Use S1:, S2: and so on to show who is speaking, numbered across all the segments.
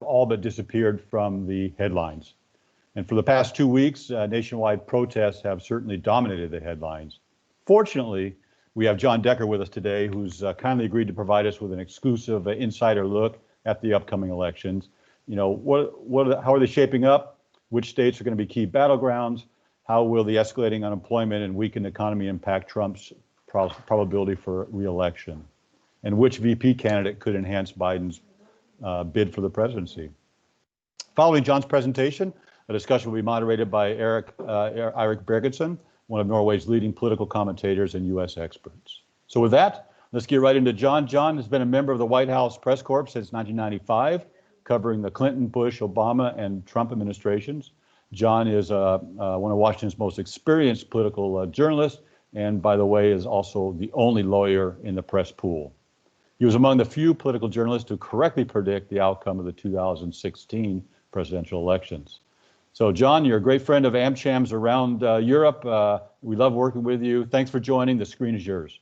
S1: all but disappeared from the headlines. And for the past 2 weeks, nationwide protests have certainly dominated the headlines. Fortunately, we have John Decker with us today, who's kindly agreed to provide us with an exclusive insider look at the upcoming elections. You know, how are they shaping up? Which states are going to be key battlegrounds? How will the escalating unemployment and weakened economy impact Trump's probability for re-election? And which VP candidate could enhance Biden's bid for the presidency? Following John's presentation, a discussion will be moderated by Eirik Bergesen, one of Norway's leading political commentators and U.S. experts. So with that, let's get right into John. John has been a member of the White House Press Corps since 1995, covering the Clinton, Bush, Obama, and Trump administrations. John is one of Washington's most experienced political journalists, and by the way, is also the only lawyer in the press pool. He was among the few political journalists to correctly predict the outcome of the 2016 presidential elections. So, John, you're a great friend of AmChams around Europe. We love working with you. Thanks for joining. The screen is yours.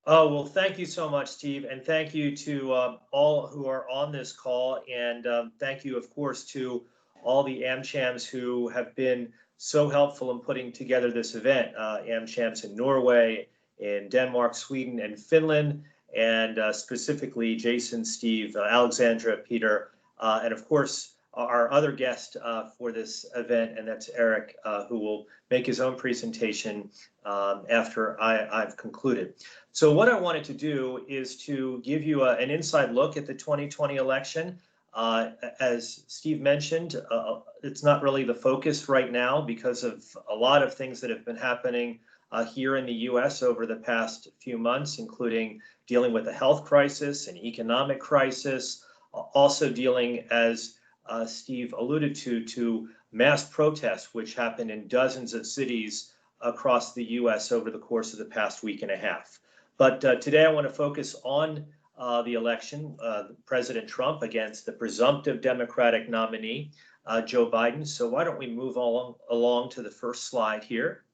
S2: Oh, well, thank you so much, Steve. And thank you to all who are on this call. And thank you, of course, to all the AmChams who have been so helpful in putting together this event. AmChams in Norway, in Denmark, Sweden, and Finland, and specifically Jason, Steve, Alexandra, Peter, and of course, our other guest for this event, and that's Eirik, who will make his own presentation after I've concluded. So what I wanted to do is to give you an inside look at the 2020 election. As Steve mentioned, it's not really the focus right now because of a lot of things that have been happening here in the U.S. over the past few months, including dealing with a health crisis, an economic crisis, also dealing, as Steve alluded to mass protests, which happened in dozens of cities across the U.S. over the course of the past week and a half. But today I want to focus on the election, President Trump against the presumptive Democratic nominee, Joe Biden. So why don't we move along to the first slide here.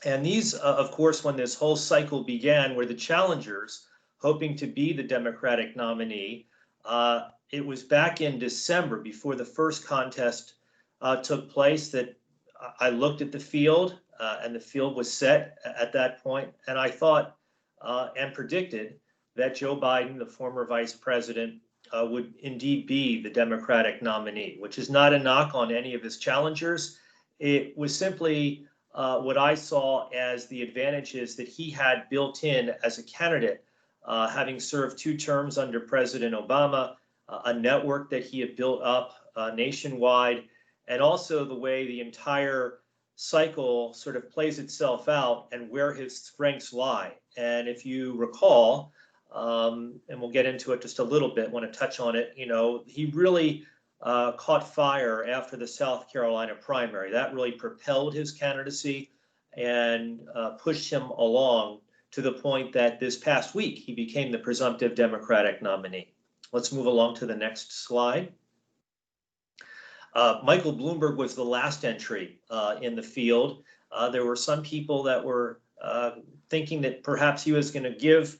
S2: And these, of course, when this whole cycle began, were the challengers hoping to be the Democratic nominee. It was back in December, before the first contest took place, that I looked at the field, and the field was set at that point. And I thought and predicted that Joe Biden, the former vice president, would indeed be the Democratic nominee, which is not a knock on any of his challengers. It was simply what I saw as the advantages that he had built in as a candidate, having served 2 terms under President Obama, a network that he had built up nationwide, and also the way the entire cycle sort of plays itself out and where his strengths lie. And if you recall, and we'll get into it just a little bit, want to touch on it, you know, he really caught fire after the South Carolina primary. That really propelled his candidacy and pushed him along to the point that this past week he became the presumptive Democratic nominee. Let's move along to the next slide. Michael Bloomberg was the last entry in the field. There were some people that were thinking that perhaps he was going to give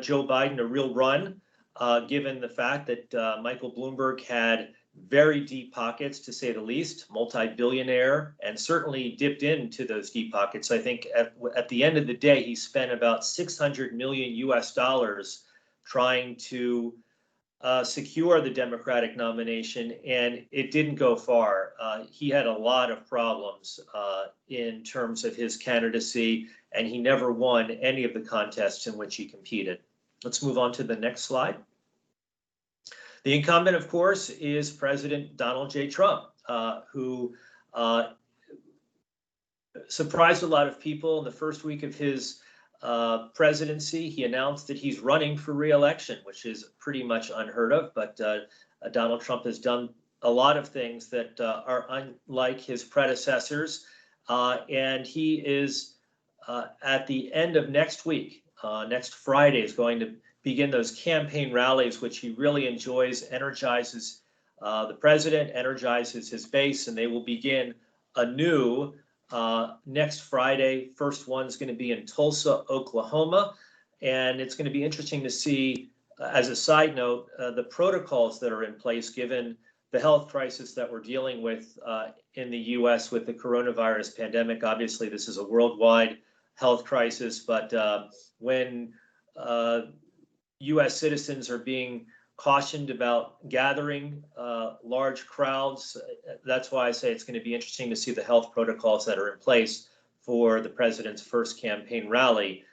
S2: Joe Biden a real run, given the fact that Michael Bloomberg had very deep pockets, to say the least, multi-billionaire, and certainly dipped into those deep pockets. I think at the end of the day, he spent about $600 million US trying to secure the Democratic nomination, and it didn't go far. He had a lot of problems in terms of his candidacy, and he never won any of the contests in which he competed. Let's move on to the next slide. The incumbent, of course, is President Donald J. Trump, who surprised a lot of people in the first week of his presidency. He announced that he's running for re-election, which is pretty much unheard of. But Donald Trump has done a lot of things that are unlike his predecessors. And he is at the end of next week, next Friday, is going to begin those campaign rallies, which he really enjoys, energizes the president, energizes his base, and they will begin anew next Friday. First one's going to be in Tulsa, Oklahoma, and it's going to be interesting to see as a side note, the protocols that are in place, given the health crisis that we're dealing with in the U.S. with the coronavirus pandemic. Obviously, this is a worldwide health crisis, but when U.S. citizens are being cautioned about gathering large crowds, that's why I say it's going to be interesting to see the health protocols that are in place for the president's first campaign rally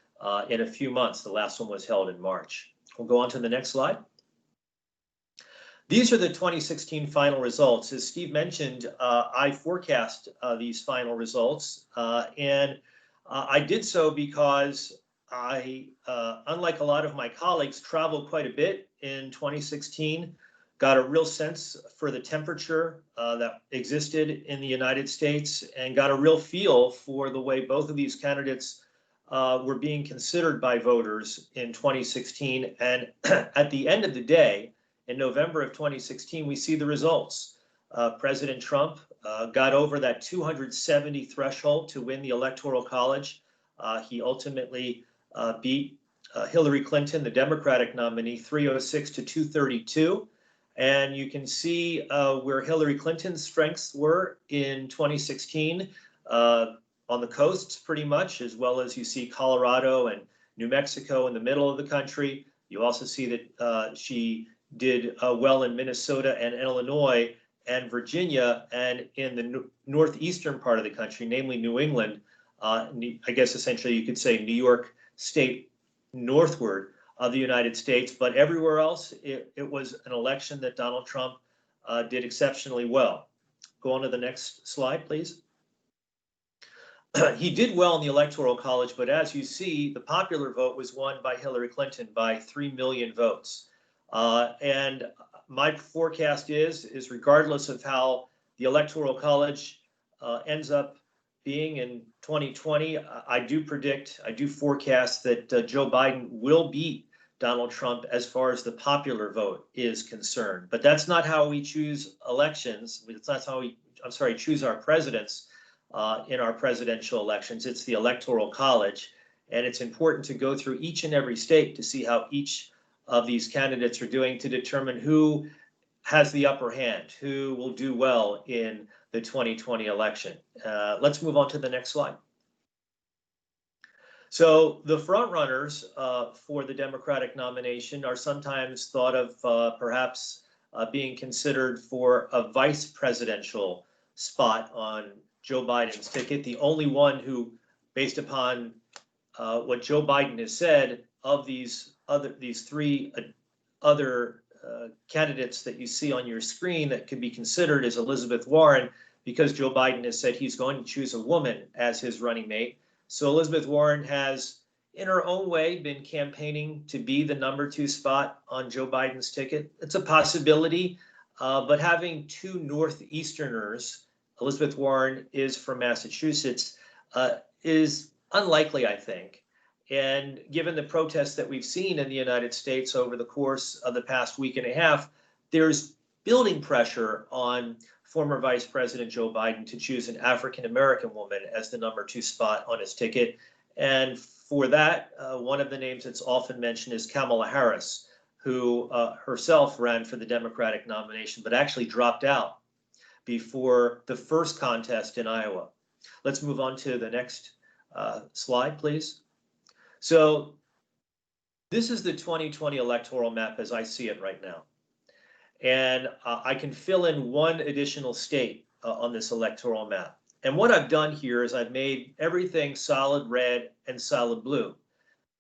S2: in a few months. The last one was held in March. We'll go on to the next slide. These are the 2016 final results. As Steve mentioned, I forecast these final results, and I did so because I, unlike a lot of my colleagues, traveled quite a bit in 2016, got a real sense for the temperature that existed in the United States, and got a real feel for the way both of these candidates were being considered by voters in 2016. And at the end of the day, in November of 2016, we see the results. President Trump got over that 270 threshold to win the Electoral College. He ultimately beat Hillary Clinton, the Democratic nominee, 306 to 232. And you can see where Hillary Clinton's strengths were in 2016 on the coasts pretty much, as well as you see Colorado and New Mexico in the middle of the country. You also see that she did well in Minnesota and Illinois and Virginia, and in the northeastern part of the country, namely New England. I guess essentially you could say New York State northward of the United States, but everywhere else it was an election that Donald Trump did exceptionally well. Go on to the next slide, please. He did well in the Electoral College, but as you see, the popular vote was won by Hillary Clinton by 3 million votes. And my forecast is regardless of how the Electoral College ends up being in 2020, I do forecast that Joe Biden will beat Donald Trump as far as the popular vote is concerned. But that's not how we choose elections. It's not how we, choose our presidents in our presidential elections. It's the Electoral College. And it's important to go through each and every state to see how each of these candidates are doing to determine who has the upper hand, who will do well in the 2020 election. Let's move on to the next slide. So the frontrunners for the Democratic nomination are sometimes thought of perhaps being considered for a vice presidential spot on Joe Biden's ticket. The only one who, based upon what Joe Biden has said, of these three other candidates that you see on your screen that could be considered is Elizabeth Warren, because Joe Biden has said he's going to choose a woman as his running mate. So Elizabeth Warren has, in her own way, been campaigning to be the #2 spot on Joe Biden's ticket. It's a possibility, but having two Northeasterners, Elizabeth Warren is from Massachusetts, is unlikely, I think. And given the protests that we've seen in the United States over the course of the past week and a half, there's building pressure on former Vice President Joe Biden to choose an African-American woman as the #2 spot on his ticket. And for that, one of the names that's often mentioned is Kamala Harris, who herself ran for the Democratic nomination, but actually dropped out before the first contest in Iowa. Let's move on to the next slide, please. So this is the 2020 electoral map as I see it right now. And I can fill in one additional state on this electoral map. And what I've done here is I've made everything solid red and solid blue.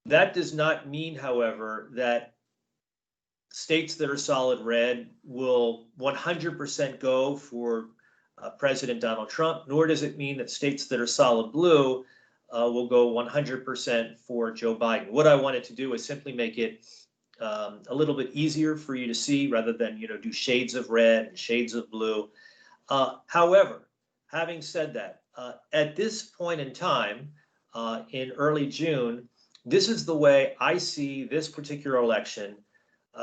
S2: That does not mean, however, that states that are solid red will 100% go for President Donald Trump, nor does it mean that states that are solid blue will go 100% for Joe Biden. What I wanted to do is simply make it a little bit easier for you to see rather than, do shades of red and shades of blue. However, having said that, at this point in time, in early June, this is the way I see this particular election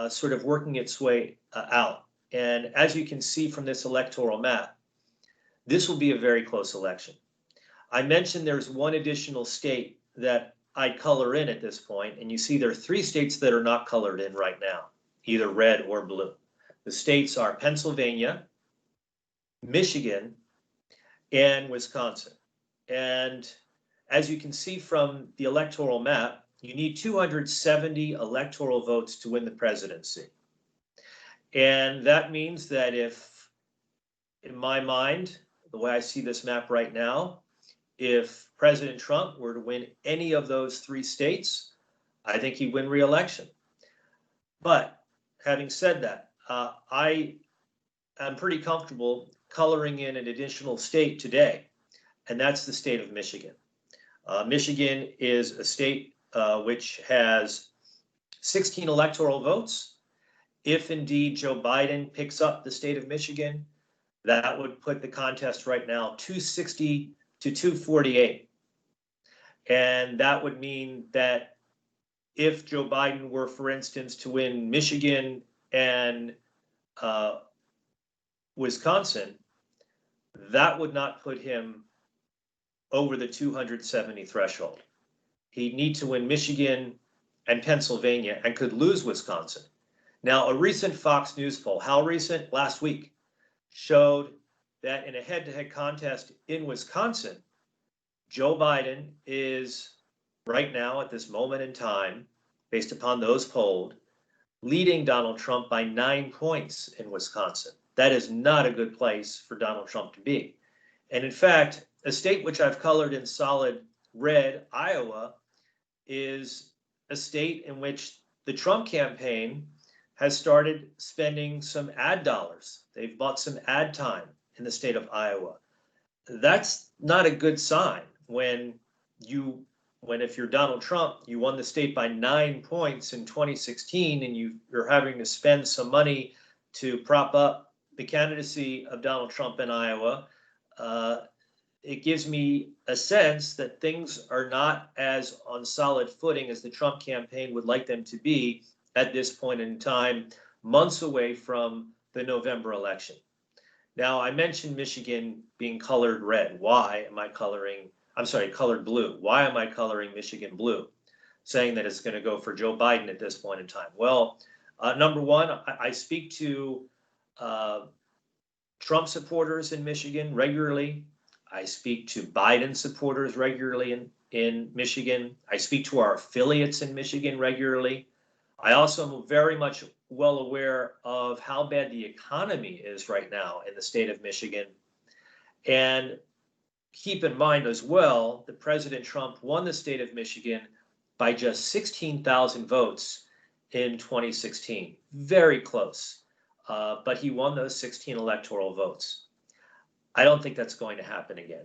S2: sort of working its way out. And as you can see from this electoral map, this will be a very close election. I mentioned there's one additional state that I'd color in at this point, and you see there are 3 states that are not colored in right now, either red or blue. The states are Pennsylvania, Michigan, and Wisconsin. And as you can see from the electoral map, you need 270 electoral votes to win the presidency. And that means that if, in my mind, the way I see this map right now, if President Trump were to win any of those 3 states, I think he'd win re-election. But having said that, I am pretty comfortable coloring in an additional state today, and that's the state of Michigan. Michigan is a state which has 16 electoral votes. If indeed Joe Biden picks up the state of Michigan, that would put the contest right now 260 to 248. And that would mean that if Joe Biden were, for instance, to win Michigan and Wisconsin, that would not put him over the 270 threshold. He'd need to win Michigan and Pennsylvania and could lose Wisconsin. Now, a recent Fox News poll, how recent? Last week, showed that in a head-to-head contest in Wisconsin, Joe Biden is right now at this moment in time, based upon those polled, leading Donald Trump by 9 points in Wisconsin. That is not a good place for Donald Trump to be. And in fact, a state which I've colored in solid red, Iowa, is a state in which the Trump campaign has started spending some ad dollars. They've bought some ad time in the state of Iowa. That's not a good sign when if you're Donald Trump, you won the state by 9 points in 2016 and you're having to spend some money to prop up the candidacy of Donald Trump in Iowa. It gives me a sense that things are not as on solid footing as the Trump campaign would like them to be at this point in time, months away from the November election. Now, I mentioned Michigan being colored red. Why am I colored blue. Why am I coloring Michigan blue? Saying that it's going to go for Joe Biden at this point in time. Well, number one, I speak to Trump supporters in Michigan regularly. I speak to Biden supporters regularly in Michigan. I speak to our affiliates in Michigan regularly. I also am very much well aware of how bad the economy is right now in the state of Michigan. And keep in mind as well that President Trump won the state of Michigan by just 16,000 votes in 2016. Very close, but he won those 16 electoral votes. I don't think that's going to happen again.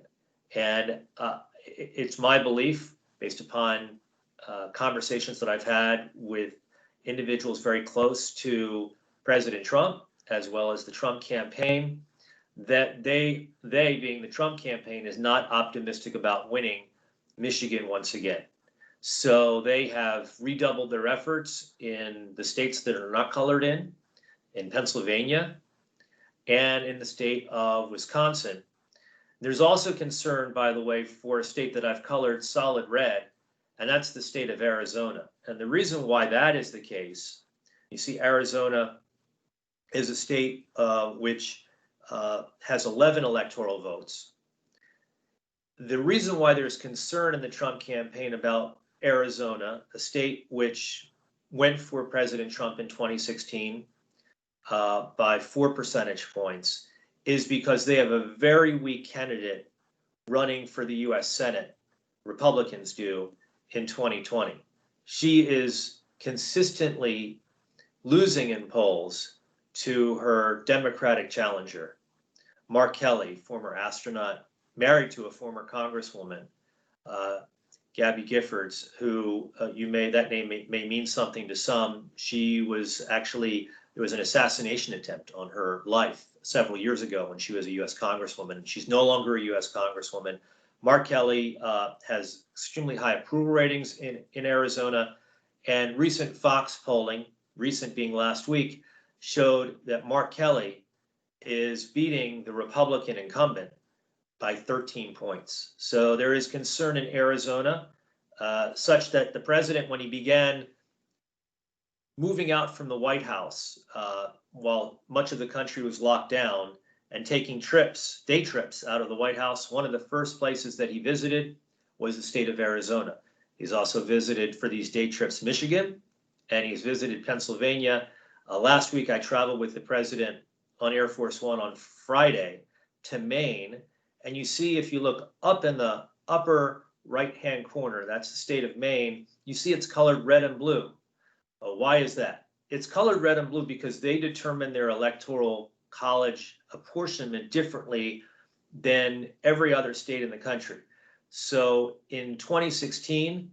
S2: And it's my belief, based upon conversations that I've had with individuals very close to President Trump, as well as the Trump campaign, that they being the Trump campaign, is not optimistic about winning Michigan once again. So they have redoubled their efforts in the states that are not colored in Pennsylvania, and in the state of Wisconsin. There's also concern, by the way, for a state that I've colored solid red, and that's the state of Arizona. And the reason why that is the case, you see, Arizona is a state which has 11 electoral votes. The reason why there's concern in the Trump campaign about Arizona, a state which went for President Trump in 2016 by 4 percentage points, is because they have a very weak candidate running for the U.S. Senate, Republicans do, in 2020. She is consistently losing in polls to her Democratic challenger, Mark Kelly, former astronaut, married to a former Congresswoman, Gabby Giffords, who that name may mean something to some. She was actually, there was an assassination attempt on her life several years ago when she was a U.S. Congresswoman. She's no longer a U.S. Congresswoman. Mark Kelly has extremely high approval ratings in Arizona, and recent Fox polling, recent being last week, showed that Mark Kelly is beating the Republican incumbent by 13 points. So there is concern in Arizona such that the president, when he began moving out from the White House, while much of the country was locked down, and taking trips, day trips out of the White House, one of the first places that he visited was the state of Arizona. He's also visited for these day trips Michigan, and he's visited Pennsylvania. Last week, I traveled with the president on Air Force One on Friday to Maine. And you see, if you look up in the upper right-hand corner, that's the state of Maine, you see it's colored red and blue. Why is that? It's colored red and blue because they determine their electoral college apportionment differently than every other state in the country. So in 2016,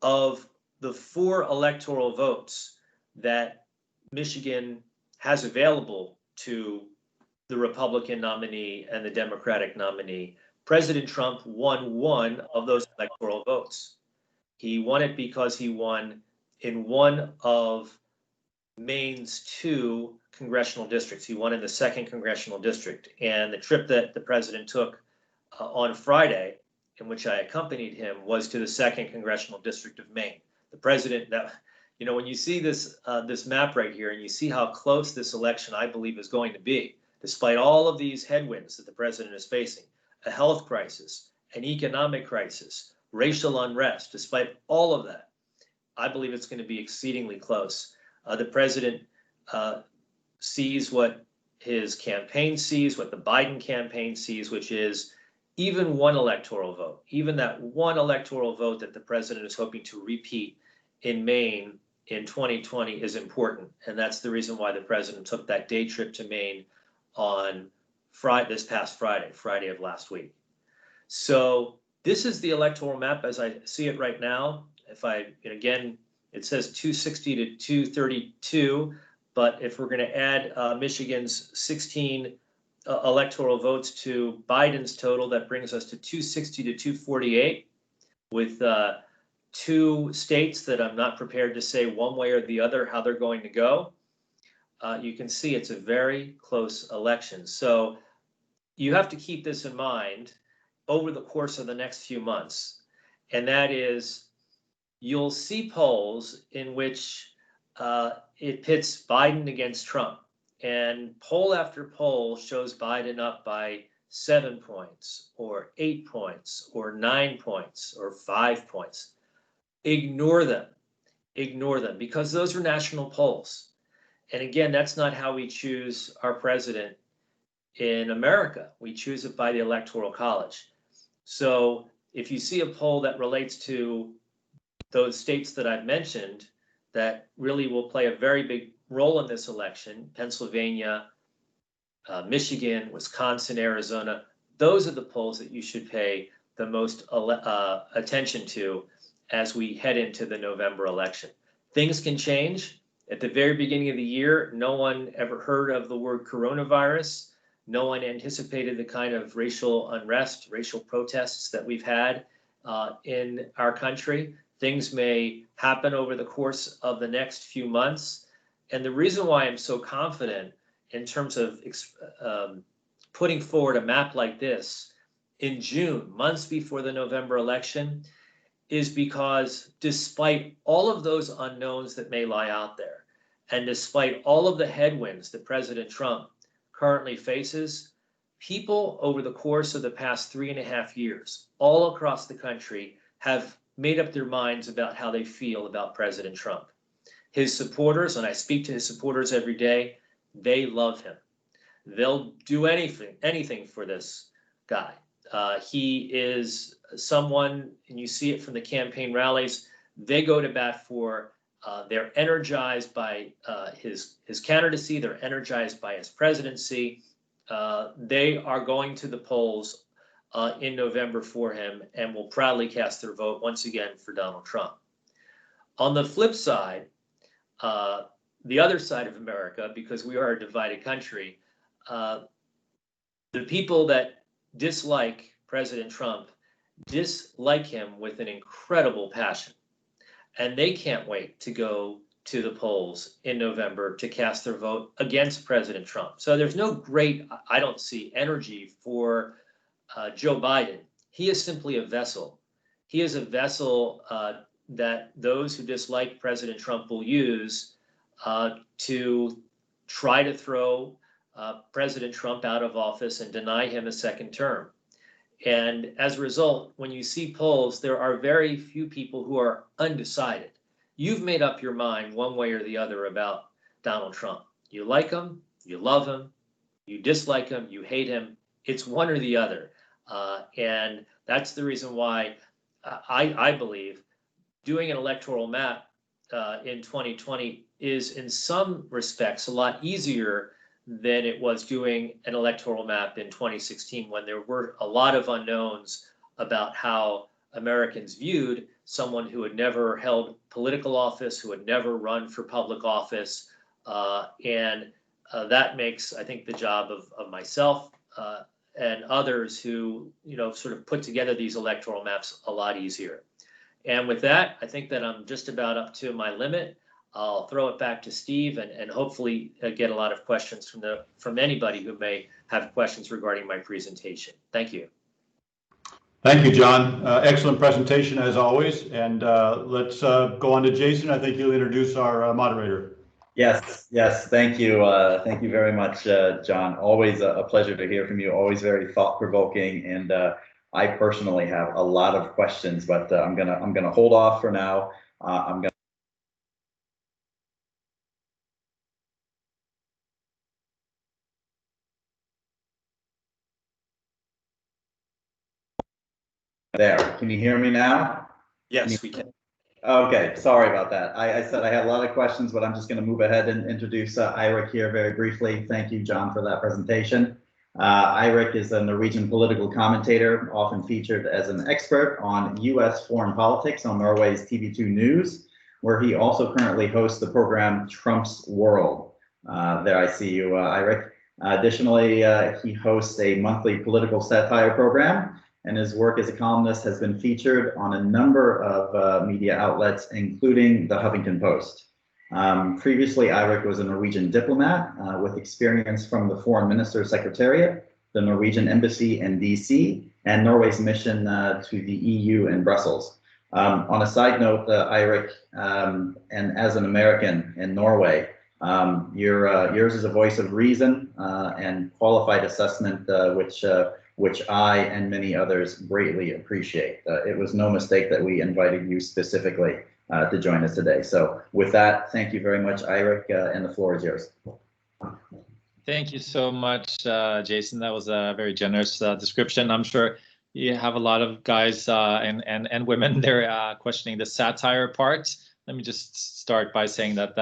S2: of the 4 electoral votes that Michigan has available to the Republican nominee and the Democratic nominee, President Trump won 1 of those electoral votes. He won it because he won in one of Maine's 2 congressional districts. He won in the 2nd congressional district. And the trip that the president took on Friday, in which I accompanied him, was to the 2nd congressional district of Maine. The president, when you see this map right here and you see how close this election, I believe, is going to be, despite all of these headwinds that the president is facing, a health crisis, an economic crisis, racial unrest, despite all of that, I believe it's going to be exceedingly close. The president sees what his campaign sees, what the Biden campaign sees, which is even one electoral vote, even that one electoral vote that the president is hoping to repeat in Maine in 2020 is important. And that's the reason why the president took that day trip to Maine on this past Friday of last week. So this is the electoral map as I see it right now. Again, it says 260 to 232, but if we're going to add Michigan's 16 electoral votes to Biden's total, that brings us to 260 to 248, with 2 states that I'm not prepared to say one way or the other how they're going to go. You can see it's a very close election. So you have to keep this in mind over the course of the next few months. And that is, you'll see polls in which it pits Biden against Trump. And poll after poll shows Biden up by 7 points, or 8 points, or 9 points, or 5 points. Ignore them, because those are national polls. And again, that's not how we choose our president in America. We choose it by the Electoral College. So if you see a poll that relates to those states that I've mentioned that really will play a very big role in this election, Pennsylvania, Michigan, Wisconsin, Arizona, those are the polls that you should pay the most attention to as we head into the November election. Things can change. At the very beginning of the year, no one ever heard of the word coronavirus. No one anticipated the kind of racial unrest, racial protests that we've had in our country. Things may happen over the course of the next few months. And the reason why I'm so confident in terms of putting forward a map like this in June, months before the November election, is because despite all of those unknowns that may lie out there, and despite all of the headwinds that President Trump currently faces, people over the course of the past 3.5 years, all across the country, have made up their minds about how they feel about President Trump. His supporters, and I speak to his supporters every day, they love him. They'll do anything for this guy. He is someone, and you see it from the campaign rallies, they go to bat for. They're energized by his candidacy. They're energized by his presidency. They are going to the polls in November for him and will proudly cast their vote once again for Donald Trump. On the flip side, the other side of America, because we are a divided country, the people that dislike President Trump dislike him with an incredible passion. And they can't wait to go to the polls in November to cast their vote against President Trump. So there's no great, I don't see, energy for Joe Biden. He is simply a vessel. he is a vessel that those who dislike President Trump will use to try to throw President Trump out of office and deny him a second term. And as a result, when you see polls, there are very few people who are undecided. You've made up your mind one way or the other about Donald Trump. You like him, you love him, you dislike him, you hate him. It's one or the other. And that's the reason why I believe doing an electoral map in 2020 is in some respects a lot easier than it was doing an electoral map in 2016, when there were a lot of unknowns about how Americans viewed someone who had never held political office, who had never run for public office. And that makes, I think, the job of myself and others who, sort of put together these electoral maps a lot easier. And with that, I think that I'm just about up to my limit. I'll throw it back to Steve and hopefully get a lot of questions from anybody who may have questions regarding my presentation. Thank you.
S1: Thank you, John. Excellent presentation as always. And let's go on to Jason. I think you'll introduce our moderator.
S3: Yes. Thank you. Thank you very much, John. Always a pleasure to hear from you. Always very thought-provoking. And I personally have a lot of questions, but I'm gonna hold off for now. I'm gonna. There, can you hear me now?
S2: Yes, we can.
S3: Okay, sorry about that. I said I had a lot of questions, but I'm just going to move ahead and introduce Eirik here very briefly. Thank you, John, for that presentation. Eirik is a Norwegian political commentator, often featured as an expert on U.S. foreign politics on Norway's TV2 News, where he also currently hosts the program Trump's World. There I see you, Eirik. Additionally, he hosts a monthly political satire program, and his work as a columnist has been featured on a number of media outlets, including the Huffington Post. Previously, Eirik was a Norwegian diplomat with experience from the Foreign Minister's Secretariat, the Norwegian Embassy in DC, and Norway's mission to the EU in Brussels. On a side note, Eirik, and as an American in Norway, yours is a voice of reason and qualified assessment, which I and many others greatly appreciate. It was no mistake that we invited you specifically to join us today. So with that, thank you very much, Eirik, and the floor is yours.
S4: Thank you so much, Jason. That was a very generous description. I'm sure you have a lot of guys and women there questioning the satire part. Let me just start by saying that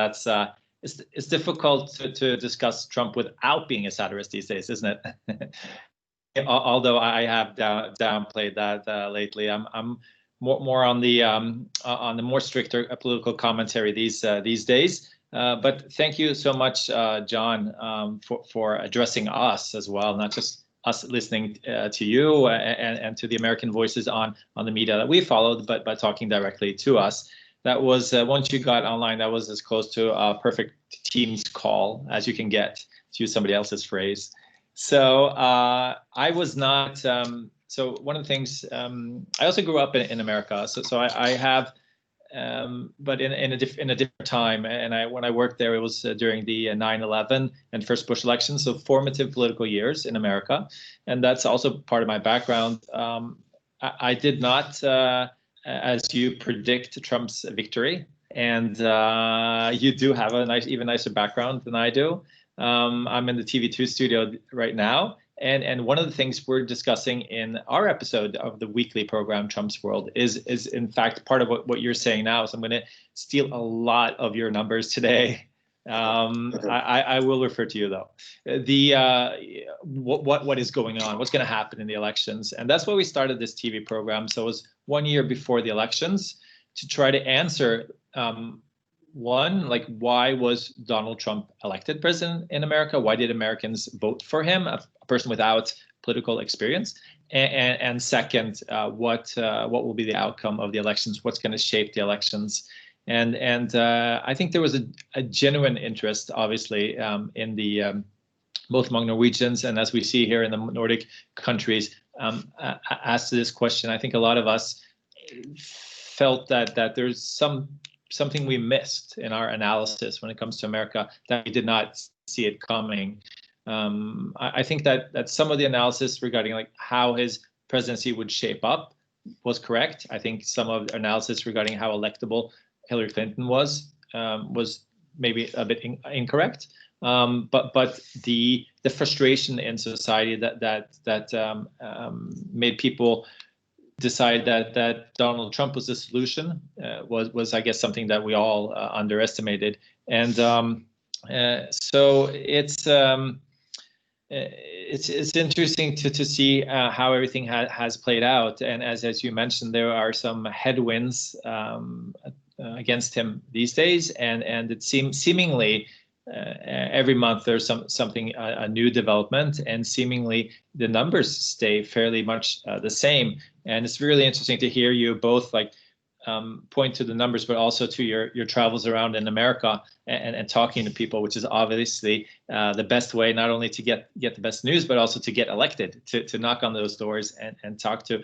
S4: it's difficult to discuss Trump without being a satirist these days, isn't it? Although I have downplayed that lately, I'm more on the more stricter political commentary these days. But thank you so much, John, for addressing us as well, not just us listening to you and to the American voices on the media that we followed, but by talking directly to us. That was once you got online, that was as close to a perfect Teams call as you can get, to use somebody else's phrase. So I was not. So one of the things I also grew up in America. So I have, but in a different time. And when I worked there, it was during the 9/11 and first Bush election. So formative political years in America, and that's also part of my background. I did not, as you predict, Trump's victory, and you do have a even nicer background than I do. I'm in the TV2 studio right now, and one of the things we're discussing in our episode of the weekly program Trump's World is in fact part of what you're saying now. So I'm going to steal a lot of your numbers today. I will refer to you though. What is going on? What's going to happen in the elections? And that's why we started this TV program. So it was 1 year before the elections to try to answer. One, like, why was Donald Trump elected president in America? Why did Americans vote for him, a person without political experience? And second, what will be the outcome of the elections? What's going to shape the elections? And I think there was a genuine interest, obviously, in the both among Norwegians and as we see here in the Nordic countries, as to this question. I think a lot of us felt that there's something we missed in our analysis when it comes to America, that we did not see it coming. I think that some of the analysis regarding like how his presidency would shape up was correct. I think some of the analysis regarding how electable Hillary Clinton was maybe a bit incorrect. But the frustration in society that made people decide that Donald Trump was the solution was I guess something that we all underestimated. And so it's interesting to see how everything has played out. And as you mentioned, there are some headwinds against him these days, and it seemingly every month there's something a new development, and seemingly the numbers stay fairly much the same. And it's really interesting to hear you both like point to the numbers, but also to your travels around in America and talking to people, which is obviously the best way not only to get the best news, but also to get elected, to knock on those doors and talk to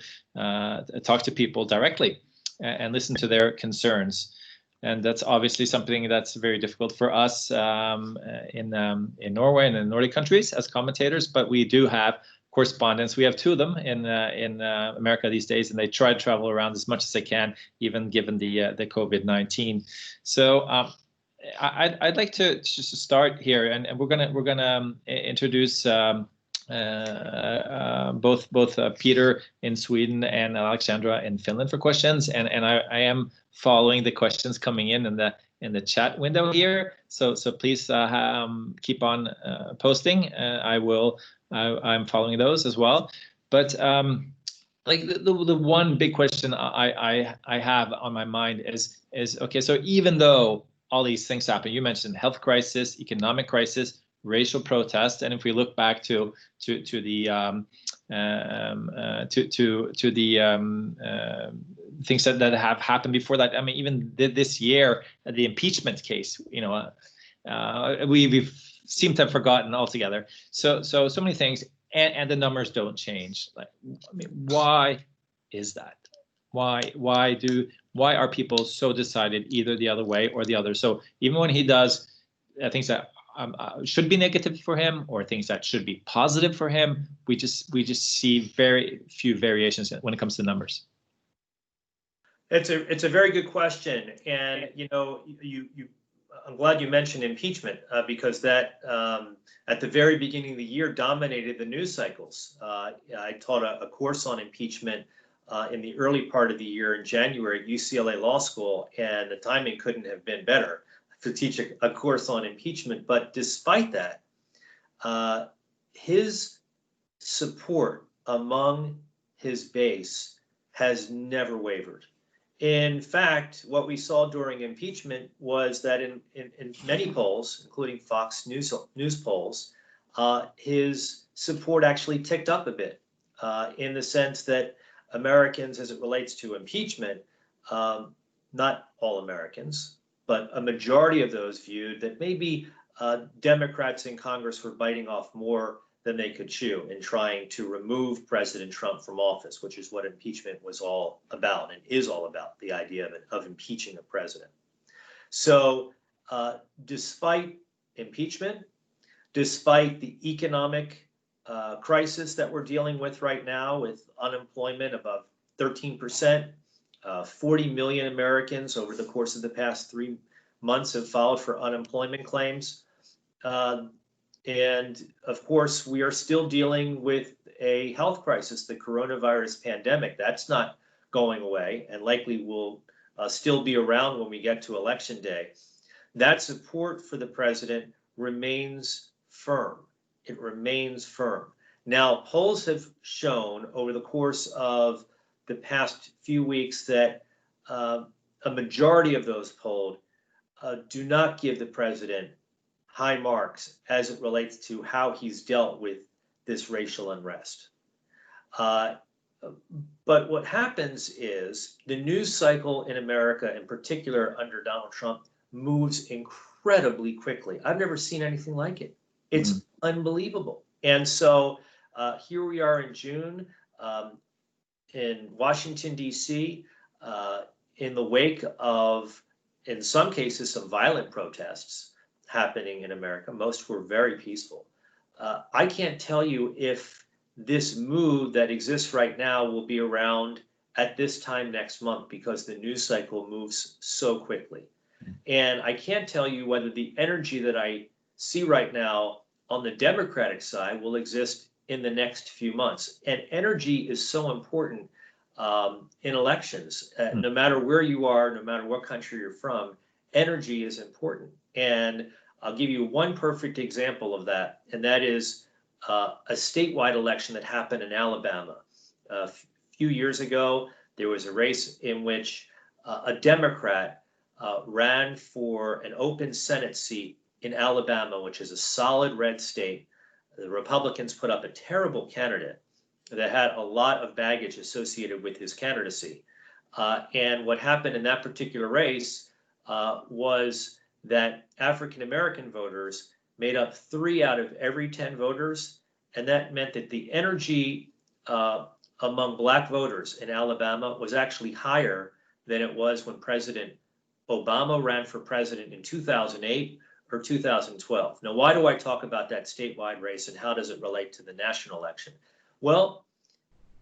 S4: people directly and listen to their concerns. And that's obviously something that's very difficult for us in Norway and in Nordic countries as commentators, but we do have correspondents. We have two of them in America these days, and they try to travel around as much as they can, even given the COVID-19. So I'd like to just start here, and we're gonna introduce both Peter in Sweden and Alexandra in Finland for questions, and I am following the questions coming in the chat window here. So please keep on posting. I'm following those as well. But like the one big question I have on my mind is okay. So even though all these things happen, you mentioned health crisis, economic crisis, racial protest, and if we look back to the things that have happened before that. I mean, even this year, the impeachment case, we seem to have forgotten altogether. So many things, and the numbers don't change. Like, I mean, why is that? Why are people so decided either the other way or the other? So even when he does things that should be negative for him, or things that should be positive for him, we just see very few variations when it comes to numbers.
S2: It's a very good question, and I'm glad you mentioned impeachment because that at the very beginning of the year dominated the news cycles. I taught a course on impeachment in the early part of the year in January at UCLA Law School, and the timing couldn't have been better to teach a course on impeachment. But despite that, his support among his base has never wavered. In fact, what we saw during impeachment was that in many polls, including Fox News polls, his support actually ticked up a bit in the sense that Americans, as it relates to impeachment, not all Americans, but a majority of those viewed that maybe Democrats in Congress were biting off more than they could chew in trying to remove President Trump from office, which is what impeachment was all about and is all about, the idea of impeaching a president. So despite impeachment, despite the economic crisis that we're dealing with right now, with unemployment above 13%, 40 million Americans over the course of the past 3 months have filed for unemployment claims. And of course, we are still dealing with a health crisis, the coronavirus pandemic. That's not going away and likely will still be around when we get to Election Day. That support for the president remains firm. It remains firm. Now, polls have shown over the course of the past few weeks that a majority of those polled do not give the president high marks as it relates to how he's dealt with this racial unrest. But what happens is the news cycle in America, in particular under Donald Trump, moves incredibly quickly. I've never seen anything like it. It's unbelievable. And so here we are in June in Washington, D.C. in the wake of, in some cases, some violent protests happening in America. Most were very peaceful. I can't tell you if this mood that exists right now will be around at this time next month, because the news cycle moves so quickly. And I can't tell you whether the energy that I see right now on the Democratic side will exist in the next few months. And energy is so important in elections. No matter where you are, no matter what country you're from, energy is important. And I'll give you one perfect example of that, and that is a statewide election that happened in Alabama. A few years ago, there was a race in which a Democrat ran for an open Senate seat in Alabama, which is a solid red state. The Republicans put up a terrible candidate that had a lot of baggage associated with his candidacy. And what happened in that particular race was that African-American voters made up 3 out of every 10 voters. And that meant that the energy among Black voters in Alabama was actually higher than it was when President Obama ran for president in 2008 or 2012. Now, why do I talk about that statewide race, and how does it relate to the national election? Well,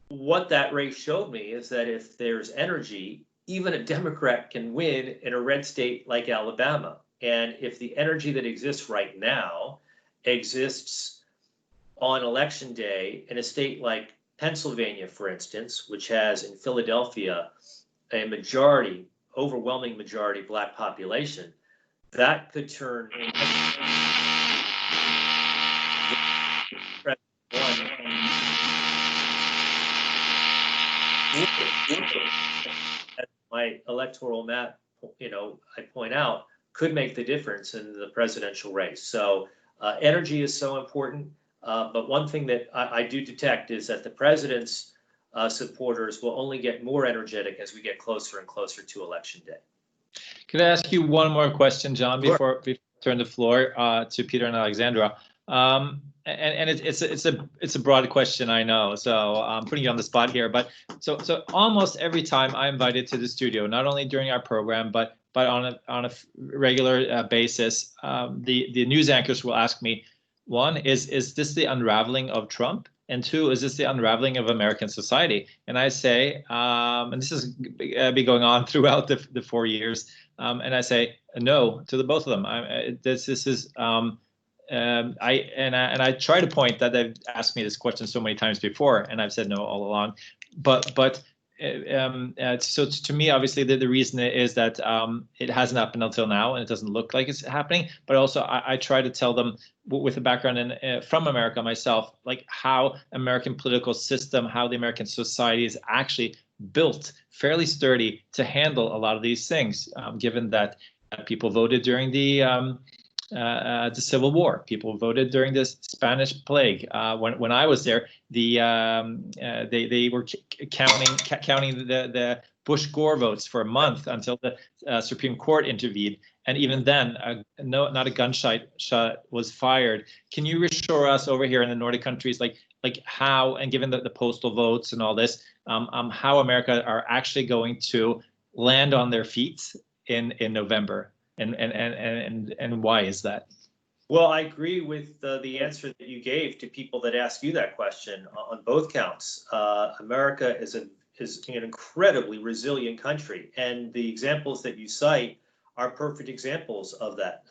S2: what that race showed me is that if there's energy, even a Democrat can win in a red state like Alabama. And if the energy that exists right now exists on election day in a state like Pennsylvania, for instance, which has in Philadelphia a majority, overwhelming majority Black population, that could turn my electoral map, I point out, could make the difference in the presidential race. So energy is so important. But one thing that I do detect is that the president's supporters will only get more energetic as we get closer and closer to election day.
S4: Could I ask you one more question, John, before we turn the floor to Peter and Alexandra? And it's a broad question, I know, so I'm putting you on the spot here. But so almost every time I'm invited to the studio, not only during our program, but on a regular basis, the news anchors will ask me, one, is this the unraveling of Trump? And 2, is this the unraveling of American society? And I say, and this has been going on throughout the 4 years, and I say no to the both of them. This is I try to point that they've asked me this question so many times before, and I've said no all along. But so to me, obviously, the reason is that it hasn't happened until now, and it doesn't look like it's happening. But also, I try to tell them, with a background from America myself, like how American political system, how the American society is actually built fairly sturdy to handle a lot of these things, given that people voted during the Civil War. People voted during the Spanish plague. When I was there, they were counting the Bush-Gore votes for a month until the Supreme Court intervened, and even then, not a gunshot was fired. Can you reassure us over here in the Nordic countries, like how, and given the postal votes and all this, how America are actually going to land on their feet in November? And why is that?
S2: Well, I agree with the answer that you gave to people that ask you that question on both counts. America is an incredibly resilient country, and the examples that you cite are perfect examples of that.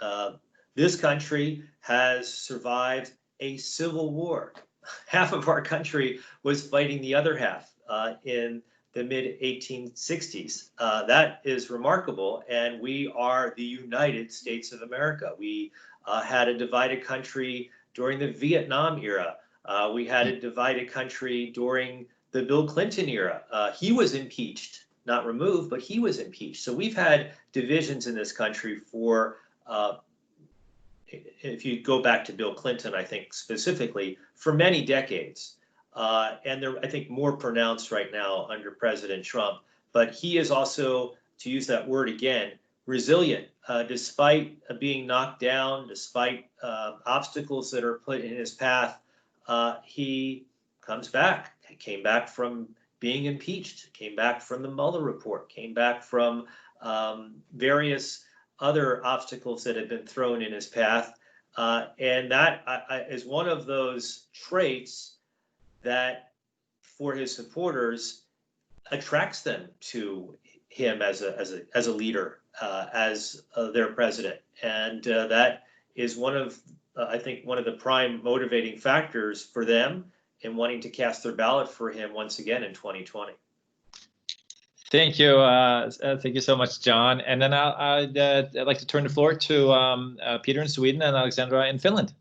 S2: This country has survived a civil war. Half of our country was fighting the other half in the mid-1860s. That is remarkable, and we are the United States of America. We had a divided country during the Vietnam era. We had a divided country during the Bill Clinton era. He was impeached, not removed, but he was impeached. So we've had divisions in this country for, if you go back to Bill Clinton, I think specifically, for many decades. And they're, I think, more pronounced right now under President Trump. But he is also, to use that word again, resilient. Despite being knocked down, despite obstacles that are put in his path, he comes back. He came back from being impeached, came back from the Mueller report, came back from various other obstacles that had been thrown in his path. And that is one of those traits that, for his supporters, attracts them to him as a leader, as their president. And that is one of, I think, one of the prime motivating factors for them in wanting to cast their ballot for him once again in 2020.
S4: Thank you. Thank you so much, John. And then I'd like to turn the floor to Peter in Sweden and Alexandra in Finland.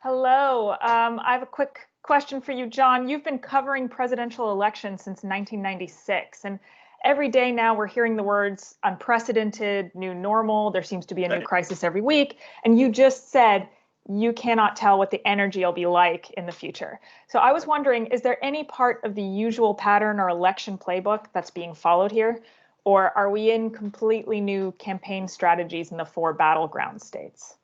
S5: Hello. I have a quick question for you, John. You've been covering presidential elections since 1996, and every day now we're hearing the words unprecedented, new normal. There seems to be a new crisis every week. And you just said you cannot tell what the energy will be like in the future. So I was wondering, is there any part of the usual pattern or election playbook that's being followed here? Or are we in completely new campaign strategies in the 4 battleground states?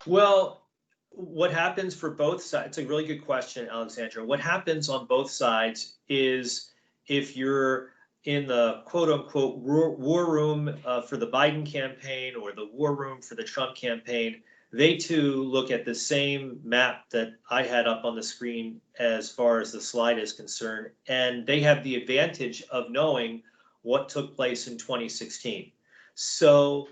S2: Well, what happens for both sides, it's a really good question, Alexandra. What happens on both sides is, if you're in the quote unquote war room for the Biden campaign or the war room for the Trump campaign, they too look at the same map that I had up on the screen as far as the slide is concerned, and they have the advantage of knowing what took place in 2016. So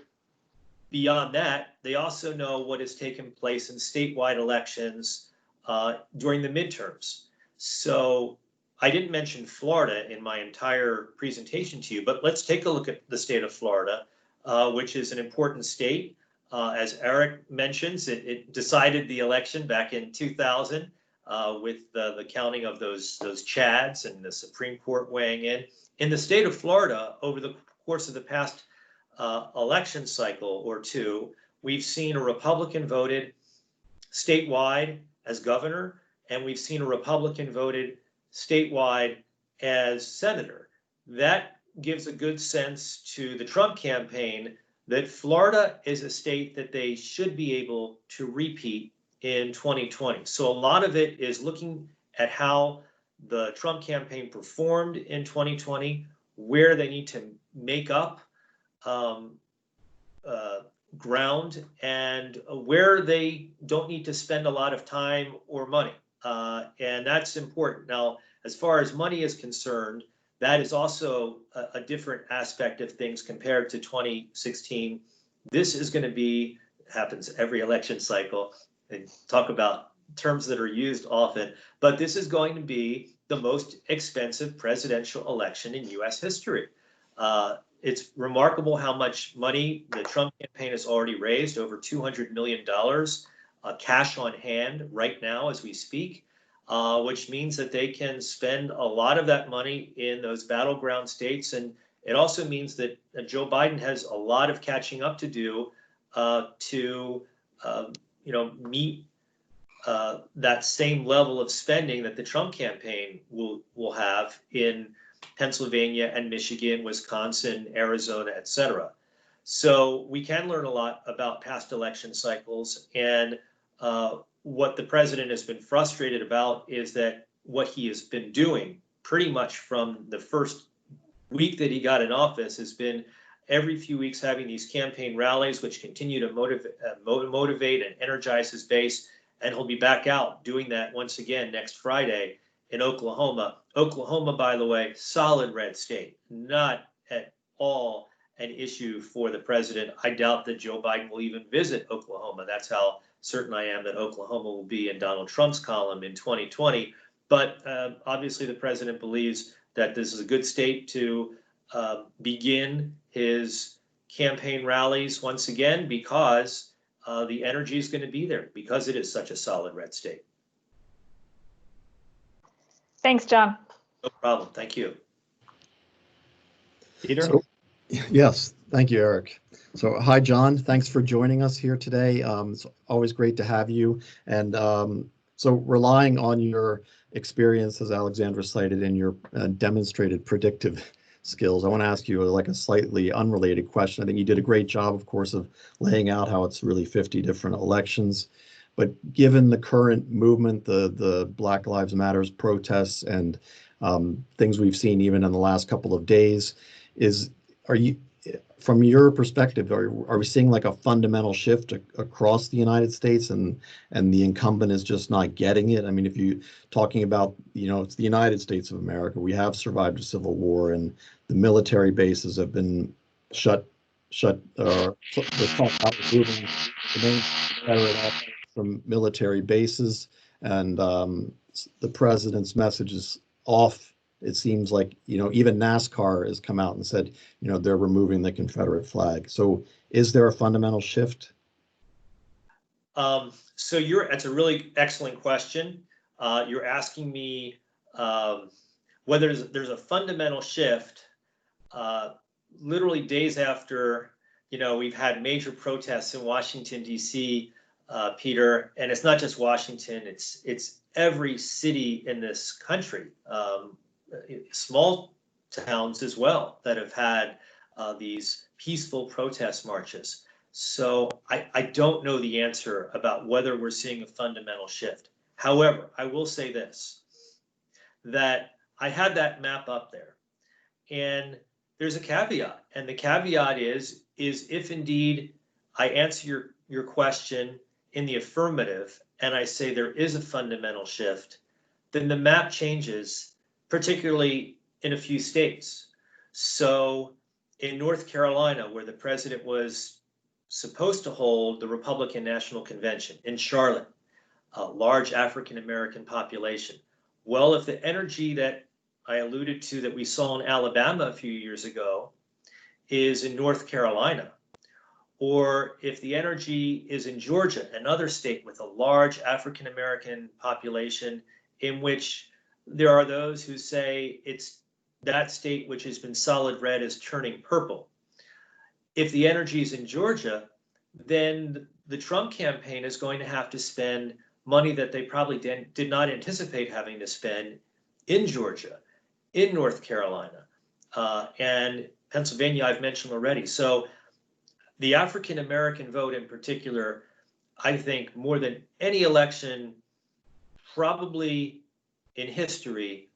S2: beyond that, they also know what has taken place in statewide elections during the midterms. So I didn't mention Florida in my entire presentation to you, but let's take a look at the state of Florida, which is an important state. As Eirik mentions, it decided the election back in 2000 with the counting of those Chads and the Supreme Court weighing in. In the state of Florida, over the course of the past election cycle or two, we've seen a Republican voted statewide as governor, and we've seen a Republican voted statewide as senator. That gives a good sense to the Trump campaign that Florida is a state that they should be able to repeat in 2020. So a lot of it is looking at how the Trump campaign performed in 2020, where they need to make up ground, and where they don't need to spend a lot of time or money. And that's important. Now, as far as money is concerned, that is also a different aspect of things compared to 2016. This is going to be, happens every election cycle, and talk about terms that are used often, but this is going to be the most expensive presidential election in US history. It's remarkable how much money the Trump campaign has already raised, over $200 million cash on hand right now as we speak. Which means that they can spend a lot of that money in those battleground states. And it also means that Joe Biden has a lot of catching up to do to meet that same level of spending that the Trump campaign will have in Pennsylvania and Michigan, Wisconsin, Arizona, et cetera. So we can learn a lot about past election cycles, and what the president has been frustrated about is that what he has been doing pretty much from the first week that he got in office has been every few weeks having these campaign rallies, which continue to motivate and energize his base. And he'll be back out doing that once again next Friday in Oklahoma. Oklahoma, by the way, solid red state, not at all an issue for the president. I doubt that Joe Biden will even visit Oklahoma. That's how certain I am that Oklahoma will be in Donald Trump's column in 2020. But obviously the president believes that this is a good state to begin his campaign rallies once again, because the energy is going to be there, because it is such a solid red state.
S5: Thanks, John.
S2: No problem. Thank you.
S1: Peter?
S6: Yes, thank you, Eirik. So, hi, John. Thanks for joining us here today. It's always great to have you. And so, relying on your experience, as Alexandra cited, in your demonstrated predictive skills, I want to ask you like a slightly unrelated question. I think you did a great job, of course, of laying out how it's really 50 different elections. But given the current movement, the Black Lives Matters protests, and things we've seen even in the last couple of days. From your perspective, are we seeing like a fundamental shift across the United States, and the incumbent is just not getting it? I mean, if you talking about, it's the United States of America, we have survived a civil war, and the military bases have been shut. They're talking about removing the main Confederate officers from military bases, and the president's message is off. It seems like, even NASCAR has come out and said, they're removing the Confederate flag. So is there a fundamental shift?
S2: That's a really excellent question. You're asking me whether there's a fundamental shift literally days after, we've had major protests in Washington, D.C., Peter, and it's not just Washington, it's every city in this country. Small towns as well that have had these peaceful protest marches. So I don't know the answer about whether we're seeing a fundamental shift. However, I will say this, that I had that map up there, and there's a caveat, and the caveat is if indeed I answer your question in the affirmative and I say there is a fundamental shift, then the map changes, particularly in a few states. So in North Carolina, where the president was supposed to hold the Republican National Convention, in Charlotte, a large African-American population. Well, if the energy that I alluded to that we saw in Alabama a few years ago is in North Carolina, or if the energy is in Georgia, another state with a large African-American population, in which there are those who say it's that state which has been solid red is turning purple. If the energy is in Georgia, then the Trump campaign is going to have to spend money that they probably did not anticipate having to spend in Georgia, in North Carolina, and Pennsylvania I've mentioned already. So the African-American vote in particular, I think more than any election probably in history,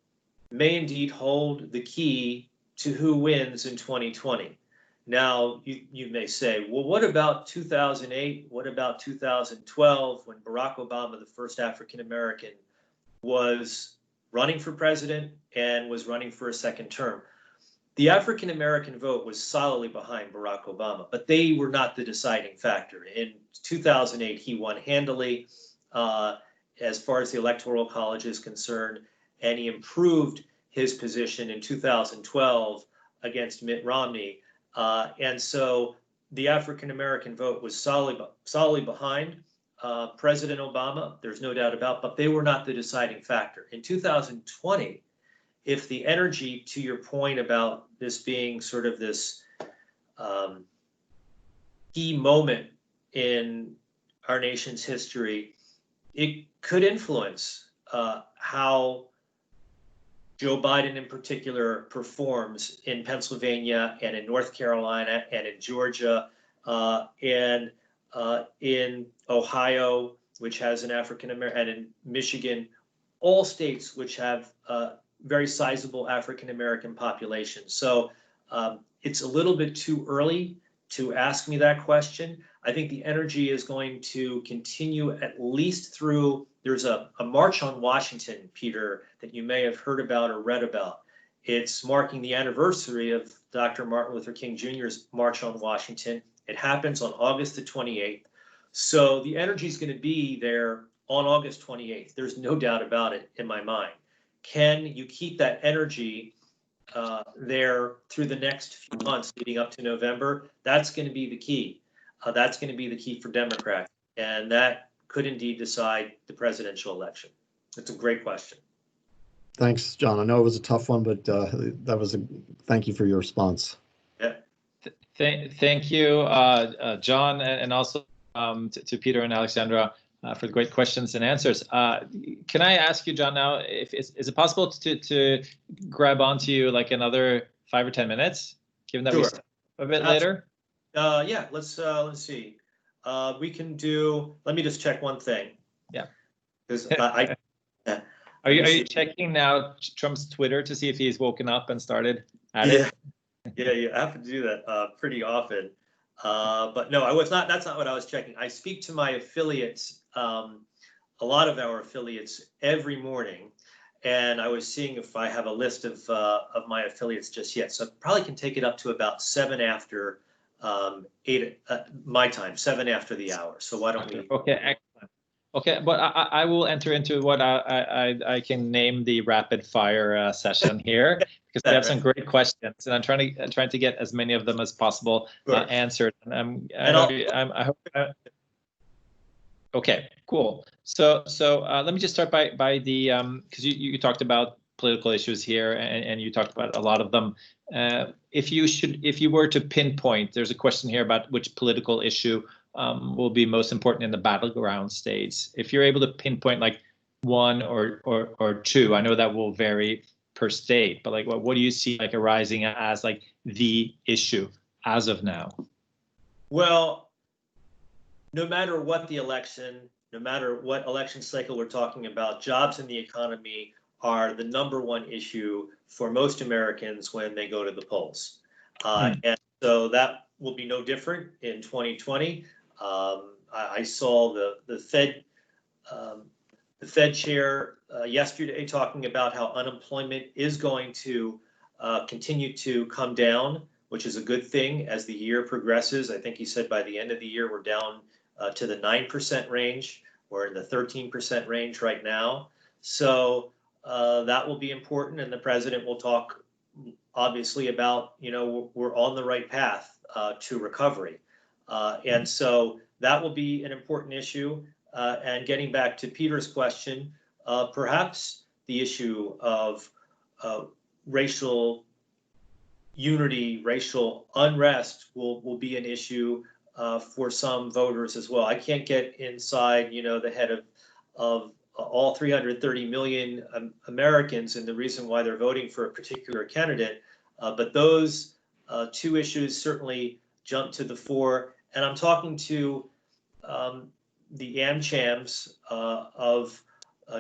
S2: may indeed hold the key to who wins in 2020. Now, you may say, well, what about 2008? What about 2012, when Barack Obama, the first African-American, was running for president and was running for a second term? The African-American vote was solidly behind Barack Obama, but they were not the deciding factor. In 2008, he won handily as far as the Electoral College is concerned, and he improved his position in 2012 against Mitt Romney. And so the African-American vote was solidly behind President Obama, there's no doubt about, but they were not the deciding factor. In 2020, if the energy, to your point about this being sort of this key moment in our nation's history, it could influence how Joe Biden in particular performs in Pennsylvania and in North Carolina and in Georgia and in Ohio, which has an African-American, and in Michigan, all states which have very sizable African-American populations. So it's a little bit too early to ask me that question. I think the energy is going to continue at least through, there's a March on Washington, Peter, that you may have heard about or read about. It's marking the anniversary of Dr. Martin Luther King Jr.'s March on Washington. It happens on August the 28th. So the energy is going to be there on August 28th. There's no doubt about it in my mind. Can you keep that energy there through the next few months leading up to November? That's going to be the key. That's going to be the key for Democrats. And that could indeed decide the presidential election. That's a great question.
S6: Thanks, John. I know it was a tough one, but thank you for your response.
S2: Yeah.
S4: Thank you, John, and also to Peter and Alexandra for the great questions and answers. Can I ask you, John, now, is it possible to grab onto you like another 5 or 10 minutes, given that
S2: Sure.
S4: we start a bit later?
S2: Yeah, let's see. We can do, let me just check one thing.
S4: Yeah.
S2: Because
S4: Are you checking now Trump's Twitter to see if he's woken up and started at it?
S2: Yeah, you have to do that pretty often. But no, I was not. That's not what I was checking. I speak to my affiliates, a lot of our affiliates, every morning, and I was seeing if I have a list of my affiliates just yet. So I probably can take it up to about 7 after 8 my time, 7 after the hour. So why don't we?
S4: Okay, excellent. Okay, but I will enter into what I can name the rapid fire session here, because we have some great questions, and I'm trying to get as many of them as possible answered. And I hope. Okay, cool. So let me just start by the because you talked about political issues here, and you talked about a lot of them. If you were to pinpoint, there's a question here about which political issue will be most important in the battleground states. If you're able to pinpoint like one or two, I know that will vary per state, but like what do you see like arising as like the issue as of now?
S2: Well, no matter what the election, no matter what election cycle we're talking about, jobs and the economy are the #1 issue for most Americans when they go to the polls. And so that will be no different in 2020. I saw the Fed chair yesterday talking about how unemployment is going to continue to come down, which is a good thing as the year progresses. I think he said by the end of the year, we're down to the 9% range. We're in the 13% range right now. So that will be important. And the president will talk obviously about, we're on the right path to recovery. And so that will be an important issue. And getting back to Peter's question, perhaps the issue of racial unity, racial unrest will be an issue for some voters as well. I can't get inside, the head of all 330 million Americans and the reason why they're voting for a particular candidate. But those two issues certainly jump to the fore. And I'm talking to the AmChams of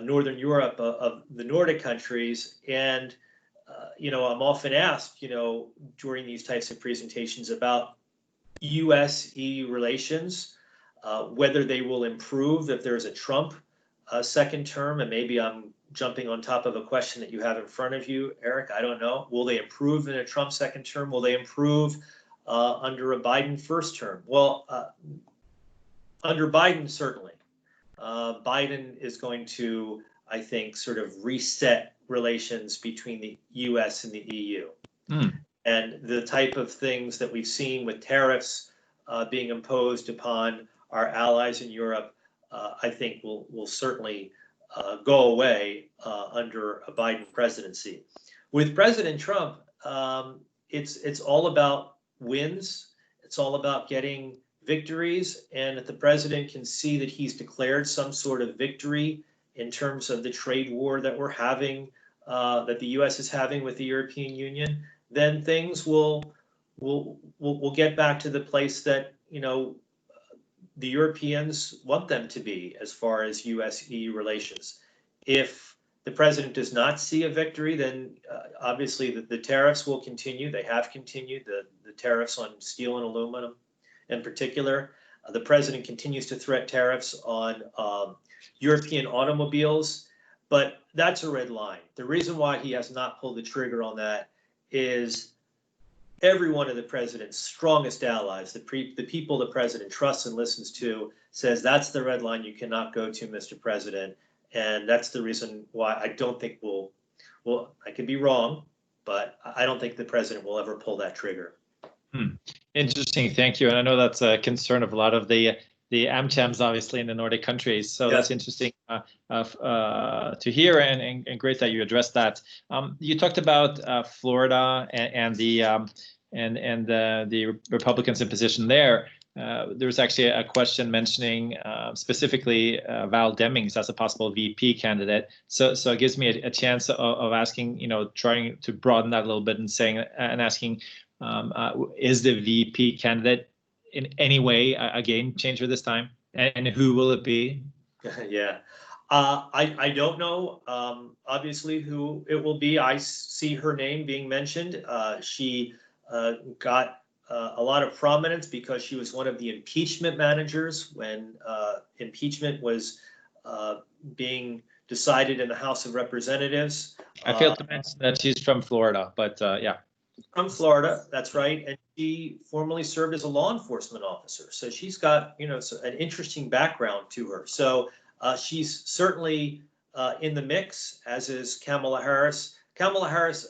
S2: Northern Europe, of the Nordic countries. And, I'm often asked, during these types of presentations about US-EU relations, whether they will improve if there's a Trump second term. And maybe I'm jumping on top of a question that you have in front of you, Eric. I don't know. Will they improve in a Trump second term? Will they improve under a Biden first term? Well, under Biden, certainly. Biden is going to, I think, sort of reset relations between the US and the EU. And the type of things that we've seen with tariffs being imposed upon our allies in Europe, I think will certainly go away under a Biden presidency. With President Trump, it's all about wins. It's all about getting victories. And if the president can see that he's declared some sort of victory in terms of the trade war that we're having, that the US is having with the European Union, then things will get back to the place that, the Europeans want them to be as far as US-EU relations. If the president does not see a victory, then obviously the tariffs will continue. They have continued, the tariffs on steel and aluminum in particular. The president continues to threat tariffs on European automobiles, but that's a red line. The reason why he has not pulled the trigger on that is every one of the president's strongest allies, the people the president trusts and listens to, says that's the red line you cannot go to, Mr. President. And that's the reason why I don't think I could be wrong, but I don't think the president will ever pull that trigger.
S4: Interesting, thank you. And I know that's a concern of a lot of the AmChams, obviously, in the Nordic countries. So that's interesting to hear, and great that you addressed that. You talked about Florida and the Republicans in position there. There was actually a question mentioning specifically Val Demings as a possible VP candidate. So it gives me a chance of asking, trying to broaden that a little bit and asking, is the VP candidate in any way a game changer this time, and who will it be?
S2: Yeah, I don't know, obviously, who it will be. I see her name being mentioned. She got a lot of prominence because she was one of the impeachment managers when impeachment was being decided in the House of Representatives.
S4: I failed to mention that she's from Florida, but yeah.
S2: From Florida, that's right. And she formerly served as a law enforcement officer. So she's got, an interesting background to her. So she's certainly in the mix, as is Kamala Harris. Kamala Harris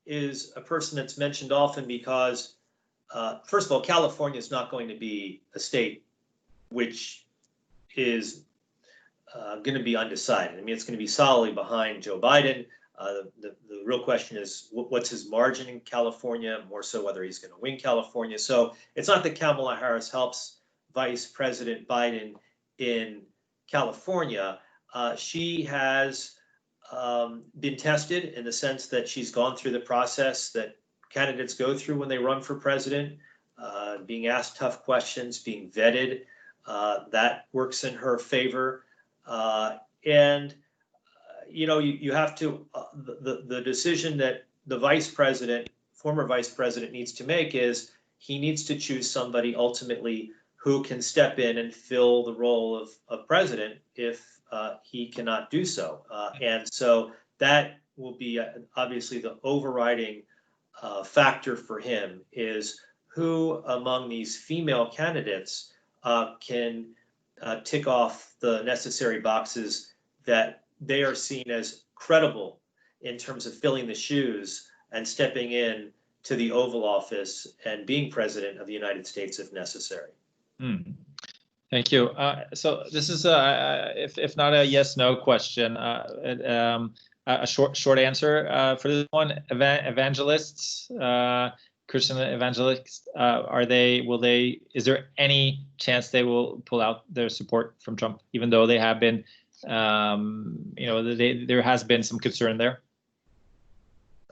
S2: is a person that's mentioned often because, first of all, California is not going to be a state which is going to be undecided. I mean, it's going to be solidly behind Joe Biden. The real question is what's his margin in California, more so whether he's going to win California. So it's not that Kamala Harris helps Vice President Biden in California. She has been tested in the sense that she's gone through the process that candidates go through when they run for president, being asked tough questions, being vetted. That works in her favor. And you have to, the decision that the vice president, former vice president, needs to make is he needs to choose somebody ultimately who can step in and fill the role of president if he cannot do so. And so that will be obviously the overriding factor for him is who among these female candidates can tick off the necessary boxes that they are seen as credible in terms of filling the shoes and stepping in to the Oval Office and being president of the United States if necessary.
S4: Thank you. So this is, if not a yes/no question, a short answer for this one. Evangelists, Christian evangelists, is there any chance they will pull out their support from Trump, even though they have been, there has been some concern there?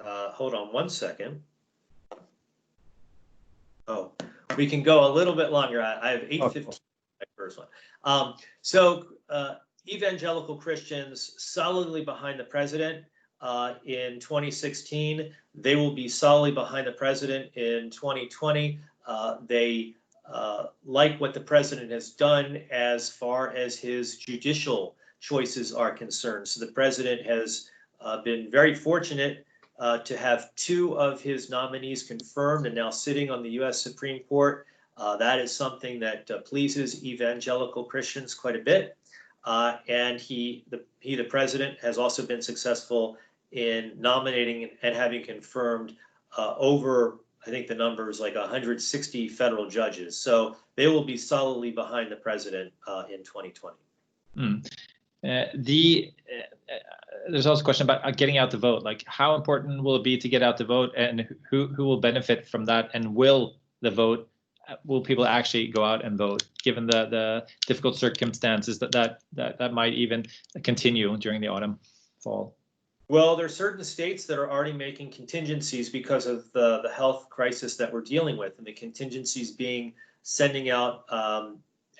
S2: Hold on one second. Oh, we can go a little bit longer. I have 8:15. My first one. So evangelical Christians solidly behind the president in 2016. They will be solidly behind the president in 2020. They like what the president has done as far as his judicial choices are concerned. So the president has been very fortunate to have 2 of his nominees confirmed and now sitting on the U.S. Supreme Court. That is something that pleases evangelical Christians quite a bit. And the president, has also been successful in nominating and having confirmed over, I think the number is like 160 federal judges. So they will be solidly behind the president in 2020.
S4: There's also a question about getting out the vote. Like, how important will it be to get out the vote, and who will benefit from that? And will people actually go out and vote, given the difficult circumstances that might even continue during the autumn, fall?
S2: Well, there are certain states that are already making contingencies because of the health crisis that we're dealing with, and the contingencies being sending out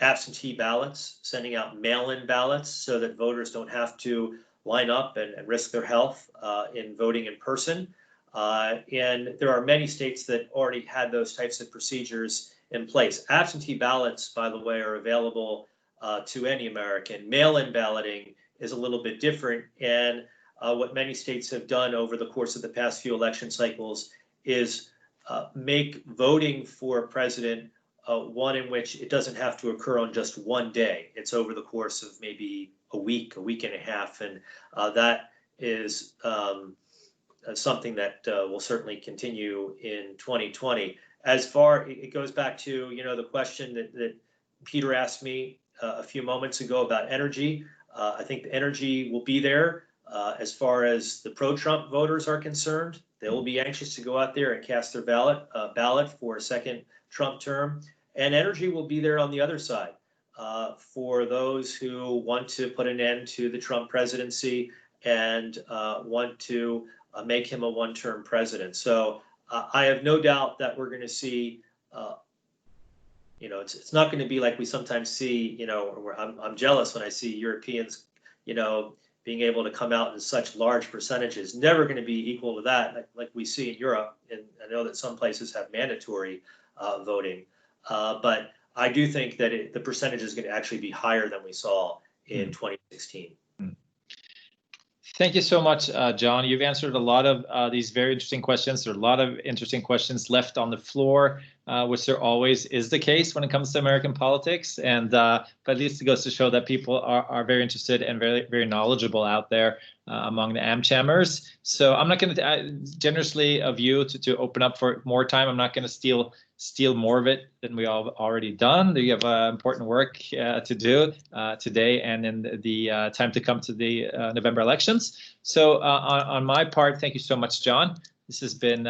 S2: absentee ballots, sending out mail-in ballots so that voters don't have to line up and risk their health in voting in person. And there are many states that already had those types of procedures in place. Absentee ballots, by the way, are available to any American. Mail-in balloting is a little bit different. And what many states have done over the course of the past few election cycles is make voting for president one in which it doesn't have to occur on just one day. It's over the course of maybe a week and a half. And that is something that will certainly continue in 2020. As far, it goes back to, the question that Peter asked me a few moments ago about energy. I think the energy will be there as far as the pro-Trump voters are concerned. They will be anxious to go out there and cast their ballot for a second Trump term. And energy will be there on the other side for those who want to put an end to the Trump presidency and want to make him a one-term president. So I have no doubt that we're going to see, it's not going to be like we sometimes see, where I'm jealous when I see Europeans, being able to come out in such large percentages. Never going to be equal to that, like we see in Europe. And I know that some places have mandatory voting, but I do think that the percentage is going to actually be higher than we saw in 2016.
S4: Thank you so much, John. You've answered a lot of these very interesting questions. There are a lot of interesting questions left on the floor, which there always is the case when it comes to American politics. And but at least it goes to show that people are very interested and very, very knowledgeable out there among the AmChammers. So I'm not going to generously of you to open up for more time. I'm not going to steal more of it than we all already done. You have important work to do today and in the time to come to the November elections. So on my part, thank you so much, John. This has been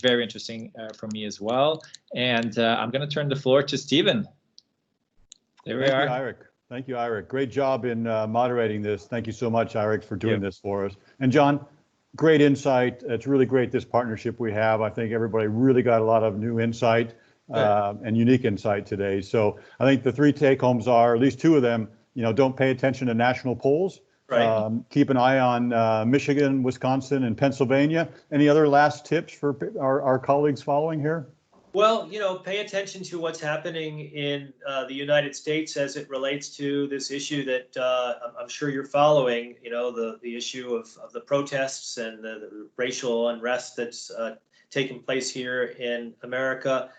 S4: very interesting for me as well. And I'm going to turn the floor to Stephen. There we are.
S1: Thank you, Eirik. Thank you, Eirik. Great job in moderating this. Thank you so much, Eirik, for doing this for us. And John, great insight. It's really great, this partnership we have. I think everybody really got a lot of new insight and unique insight today. So I think the three take homes are, at least two of them, don't pay attention to national polls.
S2: Right.
S1: Keep an eye on Michigan, Wisconsin, and Pennsylvania. Any other last tips for our colleagues following here?
S2: Well, pay attention to what's happening in the United States as it relates to this issue that I'm sure you're following, the issue of the protests and the racial unrest that's taking place here in America,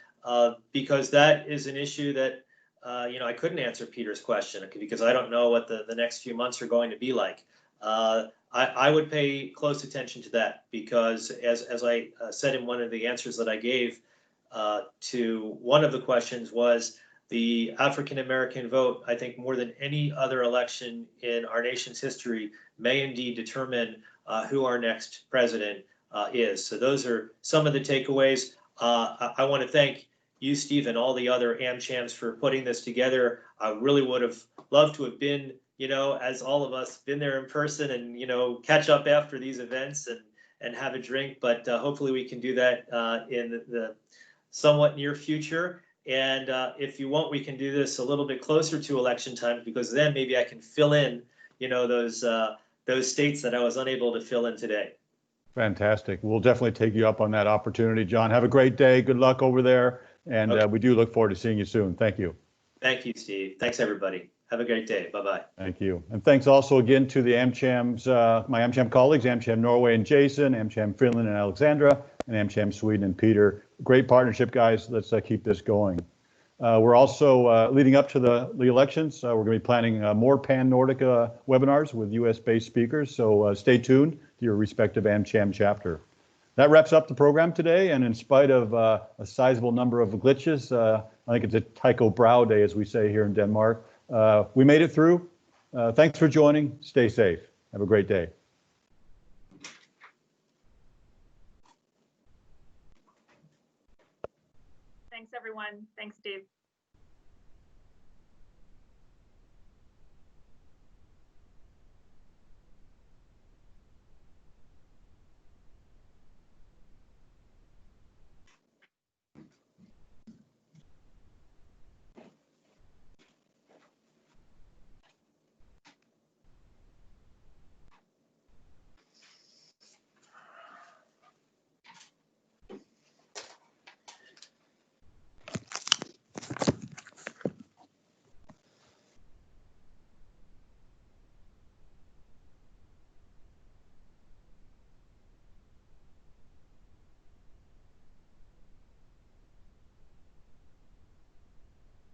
S2: because that is an issue that, I couldn't answer Peter's question because I don't know what the next few months are going to be like. I would pay close attention to that because as I said in one of the answers that I gave, to one of the questions was the African American vote, I think more than any other election in our nation's history, may indeed determine who our next president is. So those are some of the takeaways. I want to thank you, Steve, and all the other AmChams for putting this together. I really would have loved to have been, as all of us, been there in person and, catch up after these events and have a drink. But hopefully we can do that in the somewhat near future. And if you want, we can do this a little bit closer to election time, because then maybe I can fill in, those states that I was unable to fill in today.
S1: Fantastic. We'll definitely take you up on that opportunity, John. Have a great day. Good luck over there. And we do look forward to seeing you soon. Thank you.
S2: Thank you, Steve. Thanks, everybody. Have a great day. Bye-bye.
S1: Thank you. And thanks also again to the AmChams, my AmCham colleagues, AmCham Norway and Jason, AmCham Finland and Alexandra, and AmCham Sweden and Peter. Great partnership, guys. Let's keep this going. We're also leading up to the elections. We're going to be planning more Pan-Nordic webinars with US-based speakers. So stay tuned to your respective AmCham chapter. That wraps up the program today. And in spite of a sizable number of glitches, I think it's a Tycho Brahe day, as we say here in Denmark. We made it through. Thanks for joining. Stay safe. Have a great day.
S5: Thanks, everyone. Thanks, Steve.